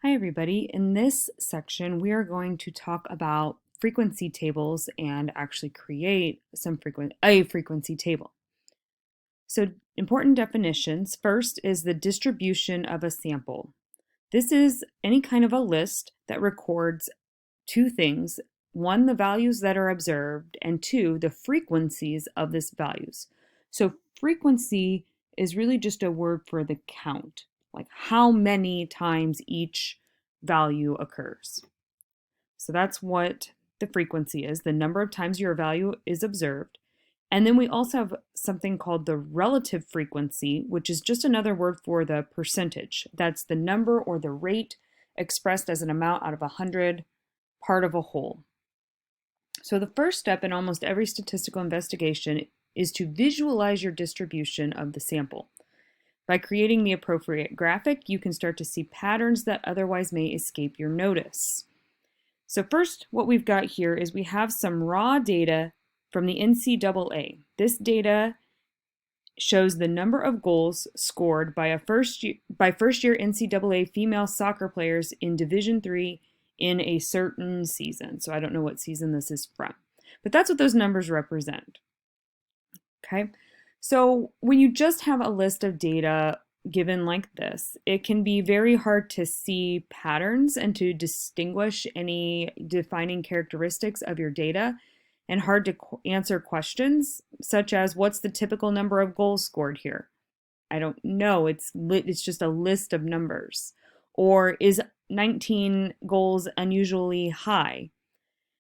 Hi everybody. In this section, we are going to talk about frequency tables and actually create a frequency table. So important definitions. First is the distribution of a sample. This is any kind of a list that records two things. One, the values that are observed, and two, the frequencies of these values. So frequency is really just a word for the count, like how many times each value occurs. So that's what the frequency is, the number of times your value is observed. And then we also have something called the relative frequency, which is just another word for the percentage. That's the number or the rate expressed as an amount out of 100, part of a whole. So the first step in almost every statistical investigation is to visualize your distribution of the sample. By creating the appropriate graphic, you can start to see patterns that otherwise may escape your notice. So first, what we've got here is we have some raw data from the NCAA. This data shows the number of goals scored by first-year NCAA female soccer players in Division III in a certain season. So I don't know what season this is from, but that's what those numbers represent. Okay, so when you just have a list of data given like this, it can be very hard to see patterns and to distinguish any defining characteristics of your data, and hard to answer questions such as, what's the typical number of goals scored here? I don't know. It's just a list of numbers. Or is 19 goals unusually high?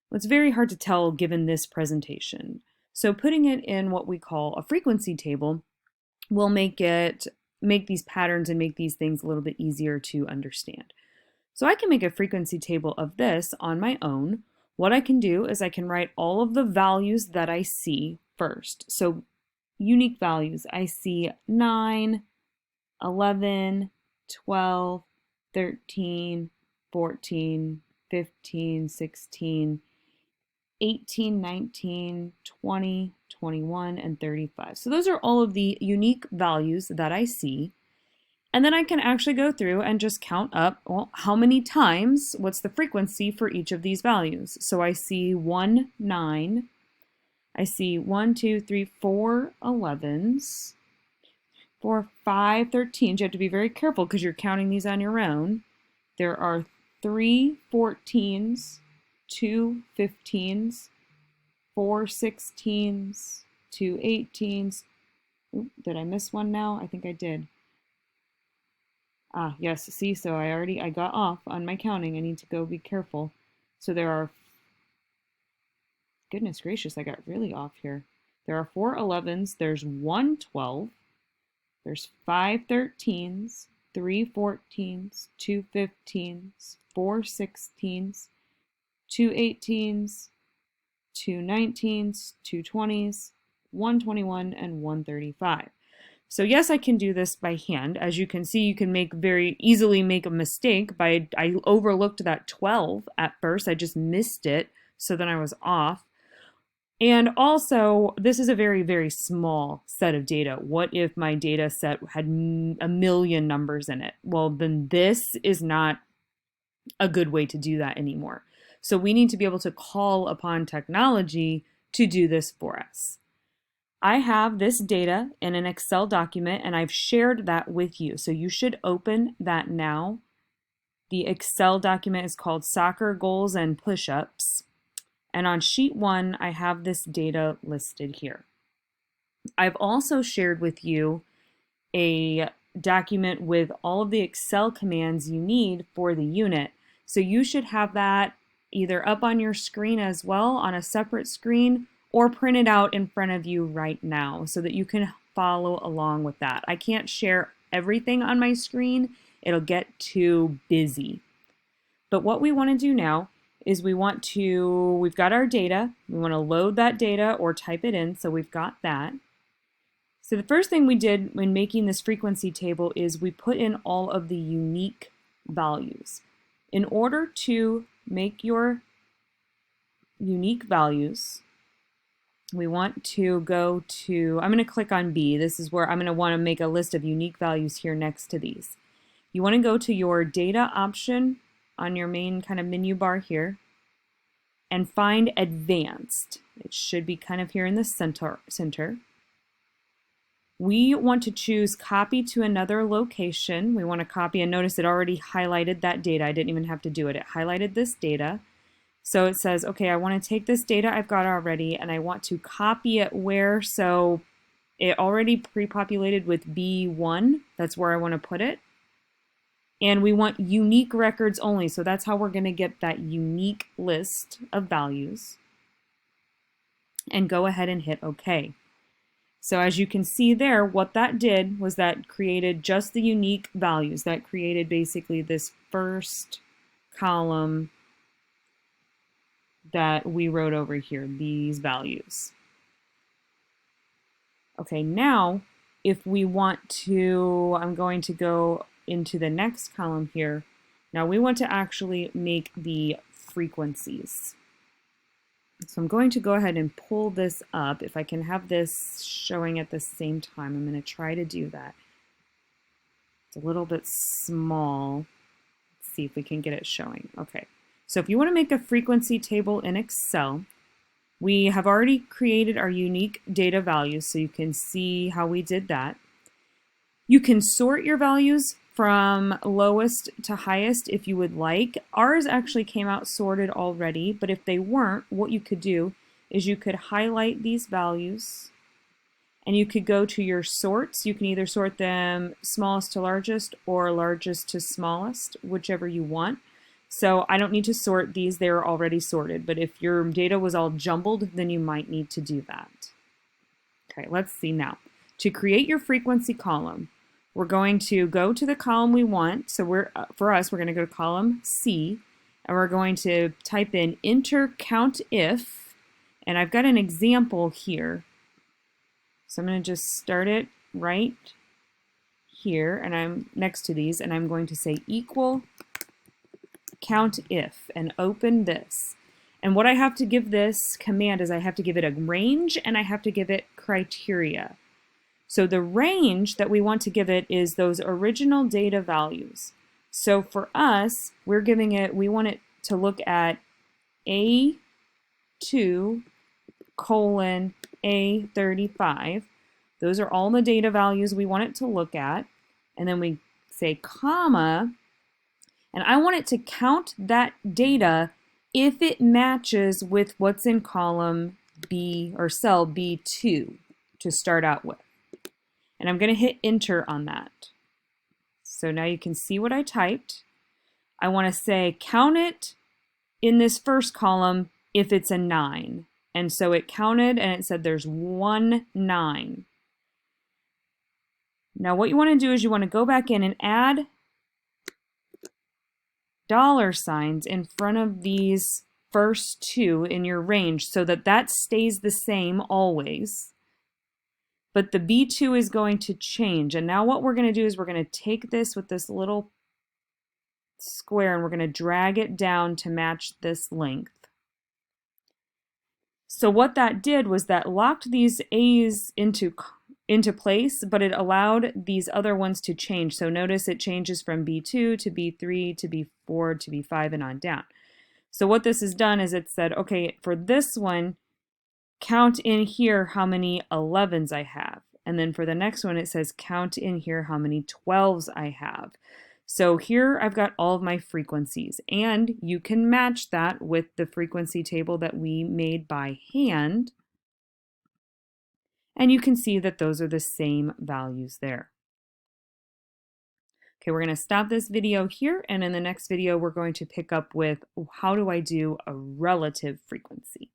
Well, it's very hard to tell given this presentation. So putting it in what we call a frequency table will make these patterns and make these things a little bit easier to understand. So I can make a frequency table of this on my own. What I can do is I can write all of the values that I see first. So unique values, I see 9, 11, 12, 13, 14, 15, 16, 18, 19, 20, 21, and 35. So those are all of the unique values that I see. And then I can actually go through and just count up, well, how many times, what's the frequency for each of these values. So I see 1, 9. I see 1, 2, 3, 4 11s, 4, 5 13s. You have to be very careful because you're counting these on your own. There are 3 14s, 2 15s, 4 16s, 2 18s. Oop, did I miss one now? I think I did. Yes, see, so I got off on my counting. I need to go be careful. So there are, goodness gracious, I got really off here. There are 4 11s, there's 1 12, there's 5 13s, 3 14s, 2 15s, 4 16s, 2 18s, 2 19s, 2 20s, 1 21, and 1 35. So yes, I can do this by hand. As you can see, you can very easily make a mistake I overlooked that 12 at first. I just missed it, so then I was off. And also, this is a very, very small set of data. What if my data set had a million numbers in it? Well, then this is not a good way to do that anymore. So we need to be able to call upon technology to do this for us. I have this data in an Excel document and I've shared that with you. So you should open that now. The Excel document is called Soccer Goals and Push-Ups. And on sheet 1, I have this data listed here. I've also shared with you a document with all of the Excel commands you need for the unit. So you should have that either up on your screen as well on a separate screen, or print it out in front of you right now so that you can follow along with that. I can't share everything on my screen. It'll get too busy. But what we want to do now is we've got our data. We want to load that data or type it in, so we've got that. So the first thing we did when making this frequency table is we put in all of the unique values. In order to make your unique values, we want to go to, I'm going to click on B. This is where I'm going to want to make a list of unique values here next to these. You want to go to your data option on your main kind of menu bar here and find advanced. It should be kind of here in the center. We want to choose copy to another location. We want to copy, and notice it already highlighted that data. I didn't even have to do it. It highlighted this data. So it says, okay, I want to take this data I've got already and I want to copy it where? So it already pre-populated with B1. That's where I want to put it. And we want unique records only. So that's how we're going to get that unique list of values. And go ahead and hit OK. So as you can see there, what that did was that created just the unique values. That created basically this first column that we wrote over here, these values. Okay, now if we want to, I'm going to go into the next column here. Now we want to actually make the frequencies. So I'm going to go ahead and pull this up. If I can have this showing at the same time, I'm going to try to do that. It's a little bit small. Let's see if we can get it showing. Okay, so if you want to make a frequency table in Excel, we have already created our unique data values, so you can see how we did that. You can sort your values from lowest to highest if you would like. Ours actually came out sorted already, but if they weren't, what you could do is you could highlight these values and you could go to your sorts. You can either sort them smallest to largest or largest to smallest, whichever you want. So I don't need to sort these, they're already sorted, but if your data was all jumbled, then you might need to do that. Okay, let's see now. To create your frequency column, we're going to go to the column we want. So for us, we're going to go to column C, and we're going to type in enter count if, and I've got an example here. So I'm going to just start it right here, and I'm next to these, and I'm going to say equal count if, and open this. And what I have to give this command is I have to give it a range, and I have to give it criteria. So the range that we want to give it is those original data values. So for us, we want it to look at A2 colon A35. Those are all the data values we want it to look at. And then we say comma, and I want it to count that data if it matches with what's in column B or cell B2 to start out with. And I'm going to hit enter on that. So now you can see what I typed. I want to say count it in this first column if it's a 9. And so it counted and it said there's 1 9. Now what you want to do is you want to go back in and add $signs in front of these first two in your range so that that stays the same always. But the B2 is going to change. And now what we're going to do is we're going to take this with this little square and we're going to drag it down to match this length. So what that did was that locked these A's into place, but it allowed these other ones to change. So notice it changes from B2 to B3 to B4 to B5 and on down. So what this has done is it said, okay, for this one, count in here how many 11s I have. And then for the next one, it says count in here how many 12s I have. So here I've got all of my frequencies, and you can match that with the frequency table that we made by hand. And you can see that those are the same values there. Okay, we're going to stop this video here, and in the next video, we're going to pick up with how do I do a relative frequency.